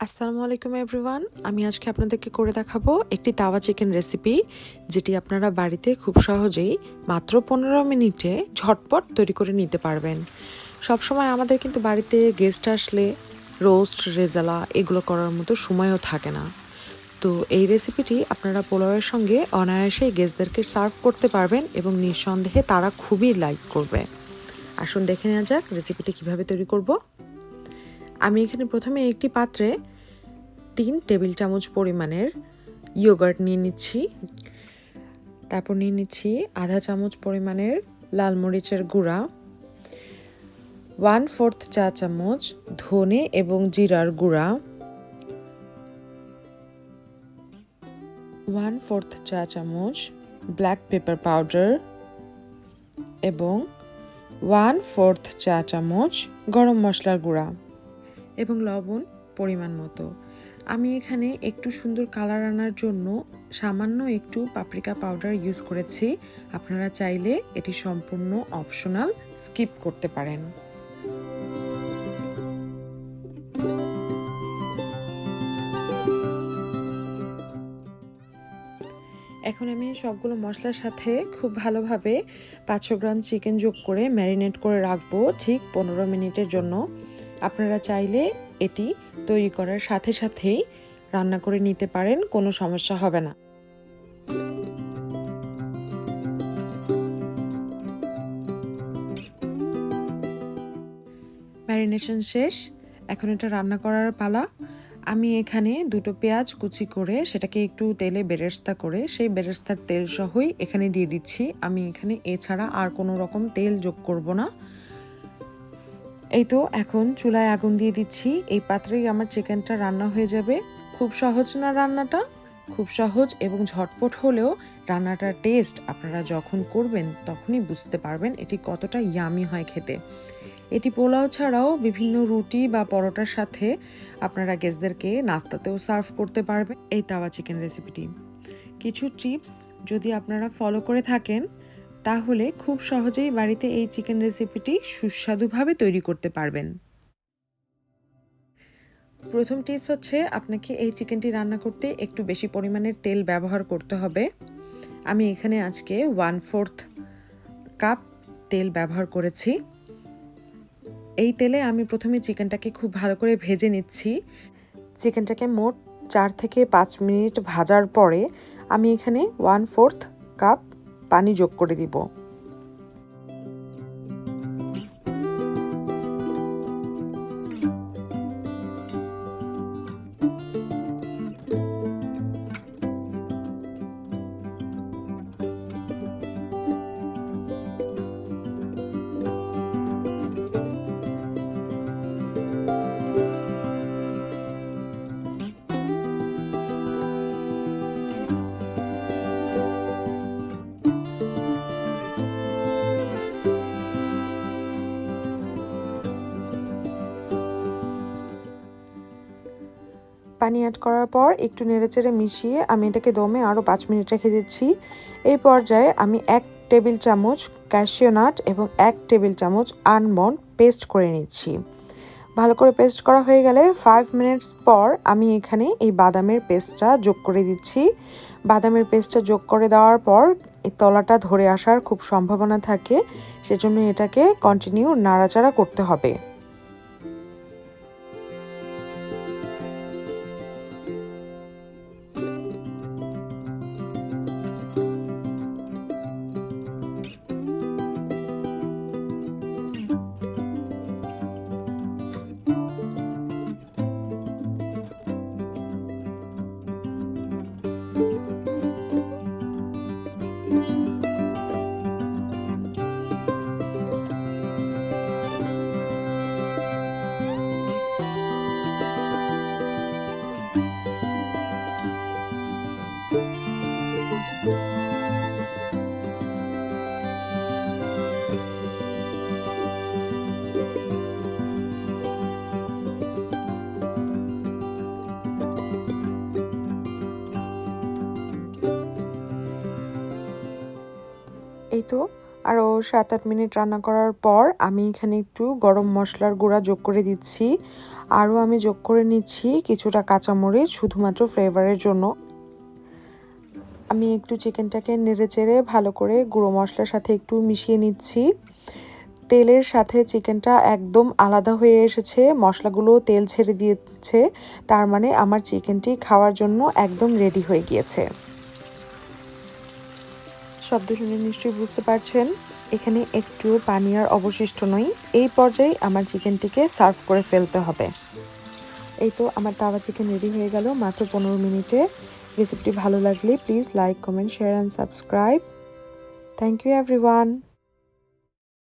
আসসালামু আলাইকুম এভরিওয়ান। আমি আজকে আপনাদেরকে করে দেখাবো একটি তাওয়া চিকেন রেসিপি, যেটি আপনারা বাড়িতে খুব সহজেই মাত্র 15 মিনিটে ঝটপট তৈরি করে নিতে পারবেন। সবসময় আমাদের কিন্তু বাড়িতে গেস্ট আসলে রোস্ট, রেজালা এগুলো করার মতো সময়ও থাকে না। তো এই রেসিপিটি আপনারা পোলাওয়ের সঙ্গে অনায়াসেই গেস্টদেরকে সার্ভ করতে পারবেন এবং নিঃসন্দেহে তারা খুবই লাইক করবে। আসুন দেখে নেওয়া যাক রেসিপিটি কিভাবে তৈরি করব। আমি এখানে প্রথমে একটি পাত্রে 3 টেবিল চামচ পরিমাণের ইয়োগার্ট নিয়ে নিচ্ছি। তারপর নিয়ে নিচ্ছি আধা চামচ পরিমাণের লাল মরিচের গুঁড়া, 1/4 চা চামচ ধনে এবং জিরার গুঁড়া, 1/4 চা চামচ ব্ল্যাক পেপার পাউডার এবং 1/4 চা চামচ গরম মশলার গুঁড়া এবং লবণ পরিমাণ মতো। আমি এখানে একটু সুন্দর কালার আনার জন্য সামান্য একটু পাপরিকা পাউডার ইউজ করেছি। আপনারা চাইলে এটি সম্পূর্ণ অপশনাল, স্কিপ করতে পারেন। এখন আমি সবগুলো মশলার সাথে খুব ভালোভাবে 500 গ্রাম চিকেন যোগ করে ম্যারিনেট করে রাখবো ঠিক 15 মিনিটের জন্য। আপনারা চাইলে এটি তৈরি করার সাথে সাথেই রান্না করে নিতে পারেন, কোনো সমস্যা হবে না। ম্যারিনেশন শেষ, এখন এটা রান্না করার পালা। আমি এখানে 2টো পেঁয়াজ কুচি করে সেটাকে একটু তেলে বেরেস্তা করে সেই বেরেস্তার তেল সহই এখানে দিয়ে দিচ্ছি। আমি এখানে এছাড়া আর কোনো রকম তেল যোগ করব না। এই তো এখন চুলায় আগুন দিয়ে দিচ্ছি। এই পাত্রেই আমার চিকেনটা রান্না হয়ে যাবে। খুব সহজ না রান্নাটা? খুব সহজ এবং ঝটপট হলেও রান্নাটার টেস্ট আপনারা যখন করবেন তখনই বুঝতে পারবেন এটি কতটা ইয়ামি হয় খেতে। এটি পোলাও ছাড়াও বিভিন্ন রুটি বা পরোটার সাথে আপনারা গেস্টদেরকে নাস্তাতেও সার্ভ করতে পারবেন এই তাওয়া চিকেন রেসিপিটি। কিছু টিপস যদি আপনারা ফলো করে থাকেন তাহলে খুব সহজেই বাড়িতে এই চিকেন রেসিপিটি সুস্বাদুভাবে তৈরি করতে পারবেন। প্রথম টিপস হচ্ছে, আপনাকে এই চিকেনটি রান্না করতে একটু বেশি পরিমাণের তেল ব্যবহার করতে হবে। আমি এখানে আজকে 1/4 কাপ তেল ব্যবহার করেছি। এই তেলে আমি প্রথমে চিকেনটাকে খুব ভালো করে ভেজে নিচ্ছি। চিকেনটাকে মোট 4 থেকে 5 মিনিট ভাজার পরে আমি এখানে 1/4 কাপ পানি যোগ করে দিব। পানি অ্যাড করার পর একটু নেড়েচেড়ে মিশিয়ে আমি এটাকে দমে আরও 5 মিনিট রেখে দিচ্ছি। এই পর্যায়ে আমি 1 টেবিল চামচ ক্যাশিউ নাট এবং 1 টেবিল চামচ আলমন্ড পেস্ট করে নিচ্ছি। ভালো করে পেস্ট করা হয়ে গেলে 5 মিনিটস পর আমি এখানে এই বাদামের পেস্টটা যোগ করে দিচ্ছি। বাদামের পেস্টটা যোগ করে দেওয়ার পর এই তলাটা ধরে আসার খুব সম্ভাবনা থাকে, সেজন্য এটাকে কন্টিনিউ নাড়াচাড়া করতে হবে। এই তো আরও 7-8 মিনিট রান্না করার পর আমি এখানে একটু গরম মশলার গুঁড়া যোগ করে দিচ্ছি। আরও আমি যোগ করে নিচ্ছি কিছুটা কাঁচামরিচ শুধুমাত্র ফ্লেভারের জন্য। আমি একটু চিকেনটাকে নেড়েচেড়ে ভালো করে গুঁড়ো মশলার সাথে একটু মিশিয়ে নিচ্ছি। তেলের সাথে চিকেনটা একদম আলাদা হয়ে এসেছে, মশলাগুলো তেল ছেড়ে দিয়েছে, তার মানে আমার চিকেনটি খাওয়ার জন্য একদম রেডি হয়ে গিয়েছে। শব্দ শুনে নিশ্চয়ই বুঝতে পারছেন এখানে একটুও পানি আর অবশিষ্ট নয়। এই পর্যায়ে আমার চিকেনটিকে সার্ভ করে ফেলতে হবে। এই তো আমার তাওয়া চিকেন রেডি হয়ে গেল মাত্র 15 মিনিটে। রেসিপিটি ভালো লাগলে please like, comment, share and subscribe. Thank you everyone.